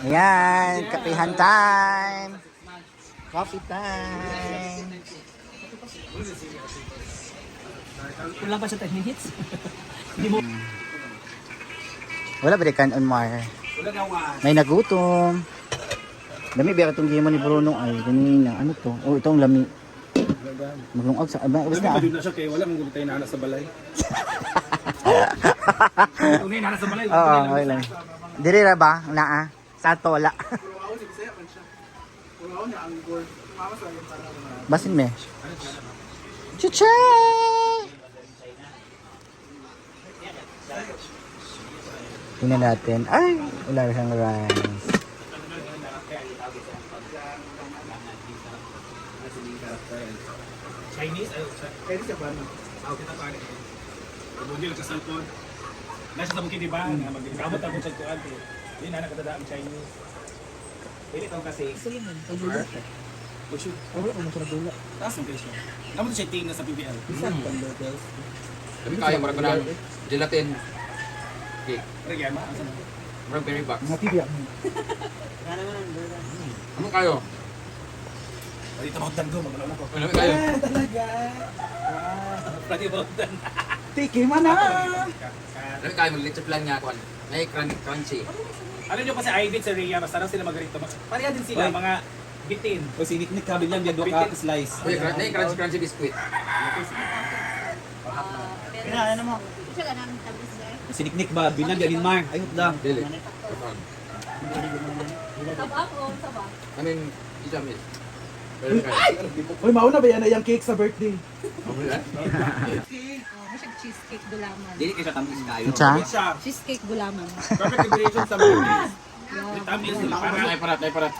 Ayan, kapihan time. Coffee time. Kulang pa siya 10 minutes. Wala ba di kanon, Mar? Wala na wa. May nagutom. Lami biya katong gimo ni Bruno ay ganina. Ano to? Oh, itong lami. Maglungag sa ubos na. Madud na siya kay wala mong gulitay na anak sa balay. Tunay na anak sa balay. Oo, okay lang. Diri ra ba? Naa. Sa to wala. Basin me. Chucha! Tingnan natin. Ay, wala siyang rice. Chinese ayo. Kaya di sa ba? Ako kita pa ni. Bugil ka cellphone. Nasa sa bukid di ba? Nga magkamot ako sa kuan. Di na nakadada ang Chinese. Dili tong kasi. Puso. Wala mo sa dula. Taas ang presyo. Namo siya tingin sa PBL. Tapi kaya marag na gelatin cake. Regyan ma. Marag berry box. Matibya. Ano kayo? Dito magdan go magalaw na ko. Ano kayo? Talaga. Pati magdan. Tiki man na. Ano kayo mag-lechon plan nga kuan. May crunchy. Ano nyo kasi Ivy sa Rhea, basta lang sila magrito. Pareha din sila, mga bitin. O siniknik ka bilang yan, ka slice. Uy, crunchy biscuit. Ano mo? Siya ka namin tabis guys. Siniknik ba bilang yan Mar? Ayot da. Dili. Taba ko, taba. I mean, itamit. Pero kayo. Uy, mauna ba yan yung cake sa birthday? Masyag cheesecake gulaman. Dili kayo sa tamis kayo. Cha? Cheesecake gulaman. Perfect combination sa birthdays. May tamis nila. Ay parat.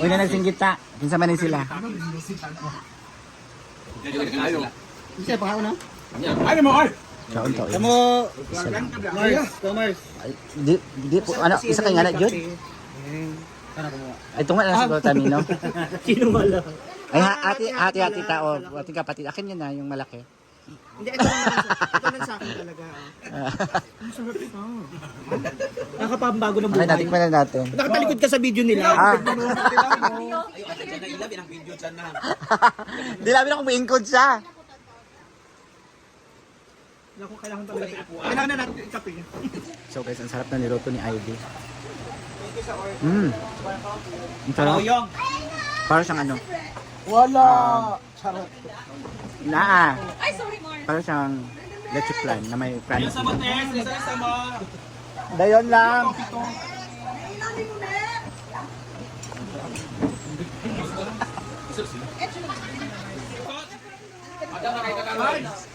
Uy na nagsinggit ta. Kinsa man ni sila? Isa pa na? Ano mo, Art? Kaon to. Mo, Mars. Di po ano isa kay ngana jud. Ay tunga na siguro tamino. sino wala? Ay ati tao. Ating kapatid. Akin yan na yung malaki. Hindi, ito lang sa akin talaga. Nakapambago ng Ay buhay. natikman na natin. Nakatalikod ka sa video nila. Ah. Ilab ang video dyan na. Di namin ako maingkod siya. Naku, kailangan talaga. Kailangan na natin ikapi. So guys, ang sarap na niluto ni Ivy. Ang sarap. Yung. Para siyang ano? Wala! Charot. Naa. Ay, sorry, Mar. Para siyang leche plan na may crunchy. Sama Tess, sama. Dayon lang.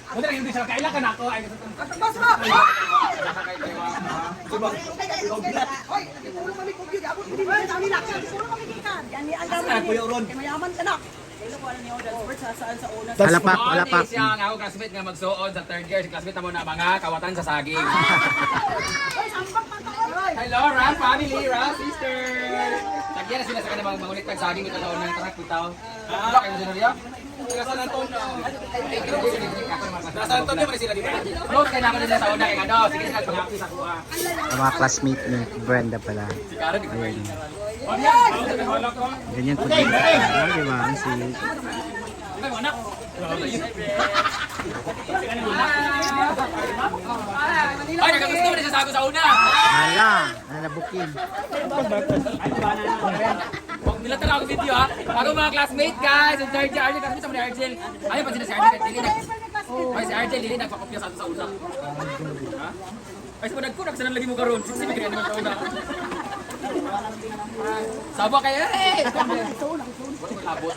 Ano rin hindi siya kailan ka na ako ay Mayaman ka na. Halapak. Siya ang ako classmate nga magsuod sa third year. Si classmate mo na mga kawatan sa saging. Hello, Ram family, Ram sister. Tagyan na sila sa kanila mangulit ng saging ito taon ng tarak bitaw. Ano kayo sa Noria? San Antonio. San Antonio pa sila di ba? Close kayo na ako nila sa una kaya ano. Sige sila pang-happy sa kuha. Ang mga classmate ni Brenda pala. Si Karen, di ko Ayun. Wala ko. Ganyan po din. Di ba? Ang sweet. Ay, nakagusto mo na siya sa ako sa una. Hala. Nanabukin. Huwag nila talaga ako video ha. Ako mga classmate guys. Yung third year, Argel, classmate sa mga Argel. Ayaw pa sila si Argel. Ay, si Argel, Lili, nagpakopya sa ato sa una. Ha? Ay, sa panag ko, nagsanan lagi mo karoon. Sige, sige, naman sa una. Sabo kayo, eh! Labot.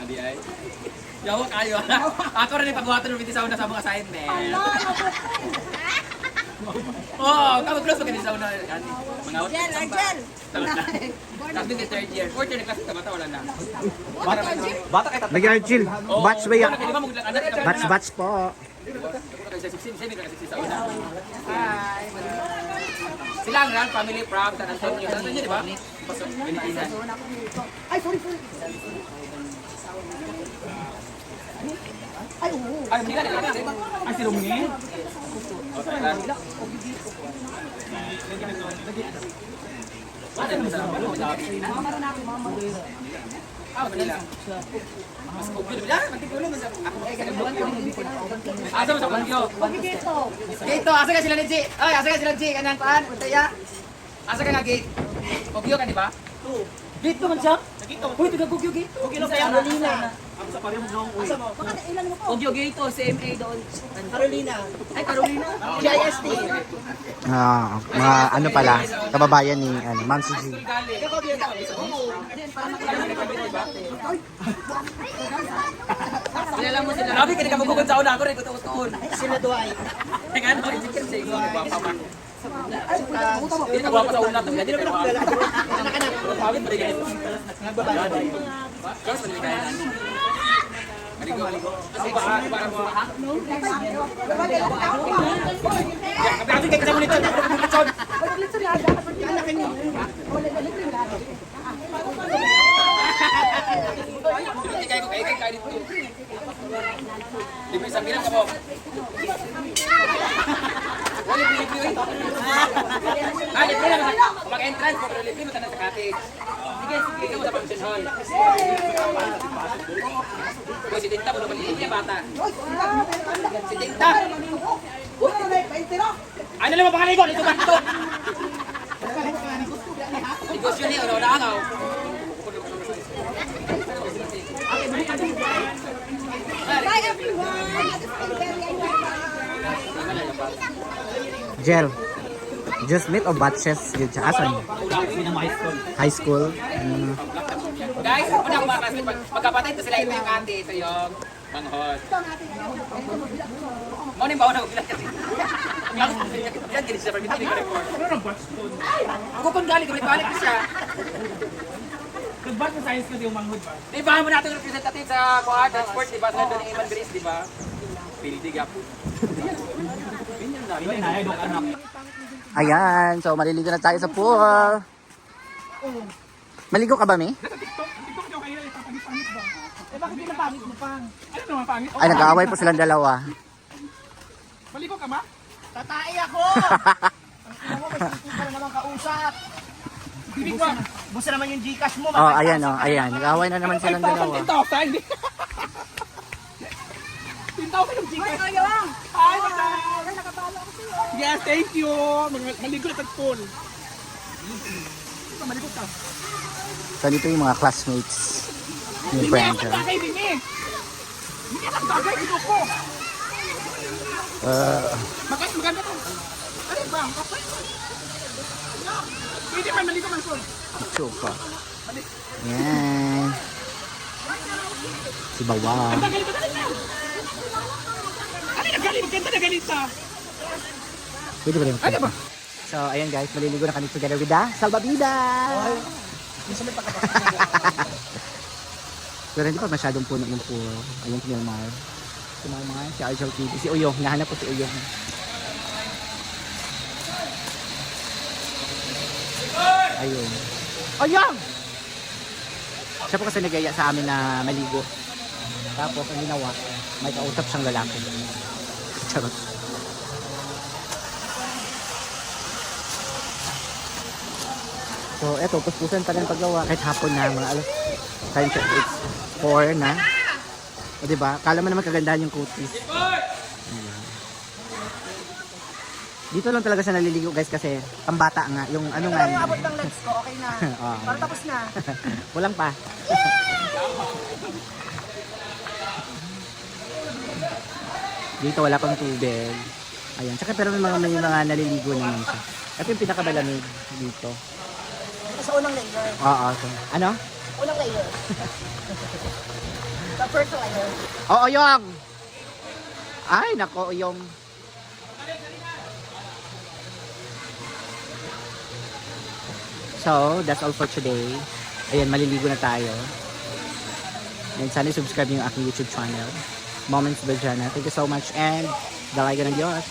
Adi ay. Yawa kayo. Ako rin ipagbuhatan ng video sa una sa mga assignment. Oh, kamu close pa sa una. Mga out. Argel. Kasi ni third year. Fourth year na kasi tabata wala na. Bata kayo Lagi Archil. Batch ba yan? Batch. Batch po. Sa 16, 17 na kasi sa una. Hi. Sila ang Rang family from San Antonio. San Antonio, di ba? Pasok, Pilipinas. Ay, sorry. Ay, oo. Ay, hindi ka nila. Ay, si Lumni? Asa mo sa Kongyo? Dito. Gate to, asa ka sila ni G? Ay, asa ka sila G? Kanang paan? Untaya? Asa ka nga gate? Kongyo ka, di ba? Gate naman siya? Uy, taga Kugyo Gate. Kugyo kaya Carolina. Ako sa pareho mo Asa mo? Baka ilan mo ko? Ogyo Gate o CMA doon. Carolina. Ay, Carolina. GIST. Mga ano pala, kababayan ni Ma'am si G. Kilala mo sila. Grabe, kini ka magugod sa una ako rin, kutuon. Sila Duay. Kaya ano, isikir sa iyo, guwapa man. Hindi ka guwapa sa una, ito hindi ka guwapa. Pawit mo rin ganito. Girls, mo rin ganito. Maligo. Kasi para mo, ha? Kapag kayo kasama nito, kapag Hindi kayo kayo dito. Libre sa bilang ka mo. Wala libre yun. Libre lang. Mag-entrance mo, pero libre mo tanong sa cottage. Sige, sige mo sa function hall. Uy, si Tinta, bulo maliit niya bata. Si Tinta. Ano lang mapakaligo? Ito ba ito? Negosyo niya, una ako. Bye everyone! Jel, just meet of batches yun siya. Asan? High school. Guys, una ko mga classmates, magkapatid to sila ito yung ate, ito yung manghod. Mo ni bawa na ugilan kasi. Yan, ganit siya, permit hindi ko record. Ako kung galing, balik ko siya. Nag-ba't sa science ko yung manghod ba? Di ba mo natin representative sa Kuha Transport, di ba? Sa nandun ni Iman Grace, di ba? Pildig ako. Ayan, so maliligo na tayo sa pool. Maligo ka ba, Mi? TikTok nyo kayo, pangit ba? Eh bakit di na pangit mo pang? Ano naman pangit? Ay, nag-aaway po silang dalawa. Maligo ka ba? Tatay ako! Ang mo, may sisi pa naman kausap. Bibig ba? Busa naman yung Gcash mo. Oh, ayan, oh, ayan. Nag-aaway na naman silang dalawa. 10,000! 10,000 yung Gcash! Ay, lang! Ay, nakapalo ako sa'yo! Yes, thank you! Maligo na tagpon! Maligo ka! So, dito yung mga classmates ni Hindi ako Brenda. bagay din eh! Hindi ako bagay dito ko! Maganda to! Ano ba? Pwede man, maligo man son! Chupa. Ayan. Si Bawang. Ang galing ba galing na? Ano na galing? Maganda na galing sa... Pwede ba rin? Ano ba? So, ayan guys, maliligo na kami together with the Salvavidas. Pero hindi pa masyadong puno yung pool. Ayun si Milmar. Si Milmar, si Arjel TV. Si Uyong, nahanap ko si Uyong. Ayun. Uyong! Siya po kasi nagaya sa amin na maligo. Tapos ang ginawa, may kausap siyang lalaki. Charot. So, eto, puspusan pa rin paggawa kahit hapon na mga alas time check, it's 4 na. O diba? Kala mo naman kagandahan yung kutis. Ayan. Dito lang talaga siya naliligo guys kasi pambata nga. Yung ano nga. Ang abot ng legs ko, okay na. Oo. Para tapos na. Walang pa. Dito wala pang tubig. Ayan. Tsaka pero may mga naliligo naman siya. Ito yung pinakabalamig dito. Sa unang layer. Oo. So, ano? Unang layer. The first layer. Oo, Yung! Ay, nako, Yung. So, that's all for today. Ayan, maliligo na tayo. And sana subscribe yung aking YouTube channel. Moments Berjana. Thank you so much and dalay ka ng Diyos.